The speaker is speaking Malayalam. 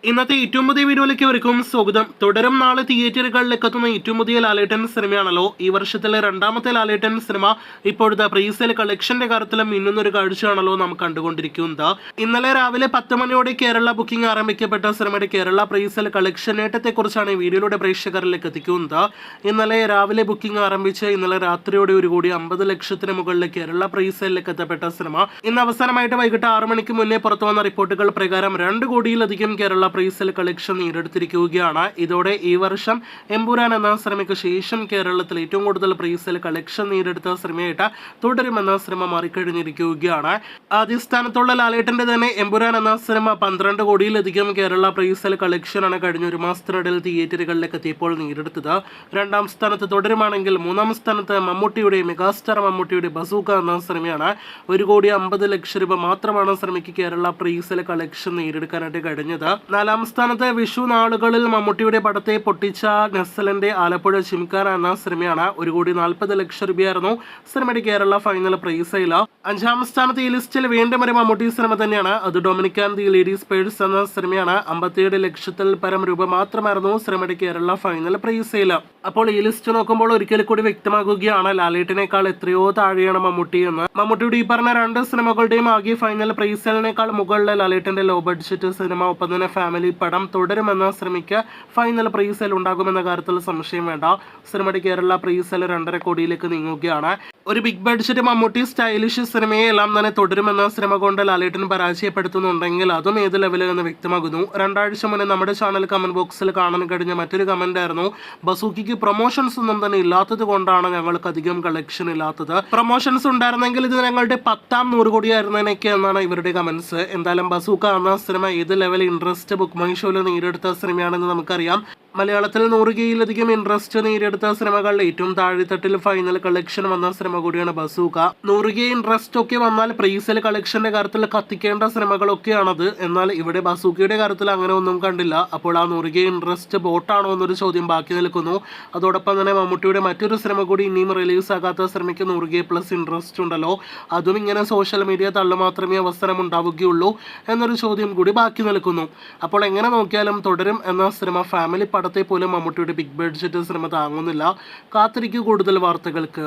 ഇന്നത്തെ ഏറ്റവും പുതിയ വീഡിയോയിലേക്ക് അവർക്കും സ്വാഗതം. തുടരും നാളെ തിയേറ്ററുകളിലേക്ക് എത്തുന്ന ഏറ്റവും പുതിയ ലാലേട്ടൻ സിനിമയാണല്ലോ. ഈ വർഷത്തിലെ രണ്ടാമത്തെ ലാലേട്ടൻ സിനിമ ഇപ്പോഴത്തെ പ്രീസെയിൽ കളക്ഷന്റെ കാര്യത്തിലും ഇന്നൊരു കാഴ്ചയാണല്ലോ നാം കണ്ടുകൊണ്ടിരിക്കുന്നത്. ഇന്നലെ രാവിലെ 10 മണിയോടെ കേരള ബുക്കിംഗ് ആരംഭിക്കപ്പെട്ട സിനിമയുടെ കേരള പ്രീസെയിൽ കളക്ഷൻ നേട്ടത്തെക്കുറിച്ചാണ് ഈ വീഡിയോയുടെ പ്രേക്ഷകരിലേക്ക് എത്തിക്കുന്നത്. ഇന്നലെ രാവിലെ ബുക്കിംഗ് ആരംഭിച്ച് ഇന്നലെ രാത്രിയോടെ 1,50 ലക്ഷത്തിന് മുകളിൽ കേരള പ്രീസെയിലേക്ക് എത്തപ്പെട്ട സിനിമ ഇന്ന് അവസാനമായിട്ട് വൈകിട്ട് 6 മണിക്ക് മുന്നേ പുറത്തു വന്ന റിപ്പോർട്ടുകൾ പ്രകാരം 2 കോടിയിലധികം കേരള പ്രീസെയിൽ കളക്ഷൻ നേടിയെടുത്തിരിക്കുകയാണ്. ഇതോടെ ഈ വർഷം എമ്പുരാൻ എന്ന സിനിമയ്ക്ക് ശേഷം കേരളത്തിൽ ഏറ്റവും കൂടുതൽ പ്രീസെയിൽ കളക്ഷൻ നേടിയെടുത്ത സിനിമയായിട്ട് തുടരുമെന്ന സിനിമ മാറിക്കഴിഞ്ഞിരിക്കുകയാണ്. ആദ്യ സ്ഥാനത്തുള്ള ലാലേട്ടന്റെ തന്നെ എമ്പുരാൻ എന്ന സിനിമ 12 കോടിയിലധികം കേരള പ്രീസെയിൽ കളക്ഷനാണ് കഴിഞ്ഞ ഒരു മാസത്തിനിടയിൽ തിയേറ്ററുകളിലേക്ക് എത്തിയപ്പോൾ നേടിയെടുത്തത്. രണ്ടാം സ്ഥാനത്ത് തുടരുമാണെങ്കിൽ മൂന്നാം സ്ഥാനത്ത് മമ്മൂട്ടിയുടെ മെഗാസ്റ്റാർ മമ്മൂട്ടിയുടെ ബസൂക്ക എന്ന സിനിമയാണ്. 1,50 ലക്ഷം രൂപ മാത്രമാണ് സിനിമയ്ക്ക് കേരള പ്രീസെയിൽ കളക്ഷൻ നേടിയെടുക്കാനായിട്ട് കഴിഞ്ഞത്. നാലാം സ്ഥാനത്ത് വിഷു നാളുകളിൽ മമ്മൂട്ടിയുടെ പടത്തെ പൊട്ടിച്ച നസ്സലിന്റെ ആലപ്പുഴ ചിമിക്കാന എന്ന സിനിമയാണ്. 1,40 ലക്ഷം രൂപയായിരുന്നു സിനിമയുടെ കേരള ഫൈനൽ പ്രൈസിൽ. 5ാം സ്ഥാനത്ത് ഈ ലിസ്റ്റിൽ വീണ്ടും ഒരു മമ്മൂട്ടി സിനിമ തന്നെയാണ്. അത് ഡൊമിനിക് ദി ലേഡീസ് പേഴ്സ് എന്ന സിനിമയാണ്. 57 ലക്ഷത്തിൽ പരം രൂപ മാത്രമായിരുന്നു സിനിമയുടെ കേരള ഫൈനൽ പ്രൈസിൽ. അപ്പോൾ ഈ ലിസ്റ്റ് നോക്കുമ്പോൾ ഒരിക്കൽ കൂടി വ്യക്തമാകുകയാണ് ലാലേട്ടിനേക്കാൾ എത്രയോ താഴെയാണ് മമ്മൂട്ടി എന്ന്. മമ്മൂട്ടിയുടെ ഈ പറഞ്ഞ 2 സിനിമകളുടെയും ആകെ ഫൈനൽ പ്രൈസിനേക്കാൾ മുകളിൽ ലാലേട്ടിന്റെ ലോ ബഡ്ജറ്റ് സിനിമ ഒപ്പം തന്നെ ഫാമിലി പടം തുടരുമെന്ന സിനിമയ്ക്ക് ഫൈനൽ പ്രൈസിൽ ഉണ്ടാകുമെന്ന കാര്യത്തിൽ സംശയം വേണ്ട. സിനിമയുടെ കേരള പ്രൈസിൽ 2.5 കോടിയിലേക്ക് നീങ്ങുകയാണ്. ഒരു ബിഗ് ബഡ്ജറ്റ് മമ്മൂട്ടി സ്റ്റൈലിഷ് സിനിമയെ എല്ലാം തന്നെ തുടരുമെന്ന സിനിമ കൊണ്ട് ലാലേട്ടൻ പരാജയപ്പെടുത്തുന്നുണ്ടെങ്കിൽ അതും ഏത് ലെവലിൽ എന്ന് വ്യക്തമാകുന്നു. 2 ആഴ്ച മുന്നേ നമ്മുടെ ചാനൽ കമന്റ് ബോക്സിൽ കാണാൻ കഴിഞ്ഞ മറ്റൊരു കമന്റ് ആയിരുന്നു, ബസൂക്കിക്ക് പ്രൊമോഷൻസ് ഒന്നും തന്നെ ഇല്ലാത്തത് കൊണ്ടാണ് ഞങ്ങൾക്ക് അധികം കളക്ഷൻ ഇല്ലാത്തത്. പ്രൊമോഷൻസ് ഉണ്ടായിരുന്നെങ്കിൽ ഇത് ഞങ്ങളുടെ 10ാം 100 കോടിയായിരുന്നേനൊക്കെ എന്നാണ് ഇവരുടെ കമന്റ്സ്. എന്തായാലും ബസൂക്ക എന്ന സിനിമ ഏത് ലെവൽ ഇൻട്രസ്റ്റ് ബുക്ക് മൈ ഷോയിൽ നേടിയെടുത്ത സിനിമയാണെന്ന് നമുക്കറിയാം. മലയാളത്തിൽ 100Kയിലധികം ഇൻട്രസ്റ്റ് നേടിയെടുത്ത സിനിമകളിൽ ഏറ്റവും താഴെത്തട്ടിൽ ഫൈനൽ കളക്ഷൻ വന്ന സിനിമ കൂടിയാണ് ബസൂക്ക. 100K ഇൻട്രസ്റ്റ് ഒക്കെ വന്നാൽ പ്രീസെയിൽ കളക്ഷന്റെ കാര്യത്തിൽ കത്തിക്കേണ്ട സിനിമകളൊക്കെയാണത്. എന്നാൽ ഇവിടെ ബസൂക്കയുടെ കാര്യത്തിൽ അങ്ങനെ ഒന്നും കണ്ടില്ല. അപ്പോൾ ആ 100K ഇൻട്രസ്റ്റ് ബോട്ടാണോ എന്നൊരു ചോദ്യം ബാക്കി നിൽക്കുന്നു. അതോടൊപ്പം തന്നെ മമ്മൂട്ടിയുടെ മറ്റൊരു സിനിമ കൂടി ഇനിയും റിലീസ് ആകാത്ത സിനിമയ്ക്ക് 100K+ ഇൻട്രസ്റ്റ് ഉണ്ടല്ലോ, അതും ഇങ്ങനെ സോഷ്യൽ മീഡിയ തള്ളു മാത്രമേ അവസരം ഉണ്ടാവുകയുള്ളൂ എന്നൊരു ചോദ്യം കൂടി ബാക്കി നിൽക്കുന്നു. അപ്പോൾ എങ്ങനെ നോക്കിയാലും തുടരും എന്ന സിനിമ ഫാമിലി പടത്തെ പോലും മമ്മൂട്ടിയുടെ ബിഗ് ബഡ്ജറ്റ് സിനിമ താങ്ങുന്നില്ല. കാത്തിരിക്കൂ കൂടുതൽ വാർത്തകൾക്ക്.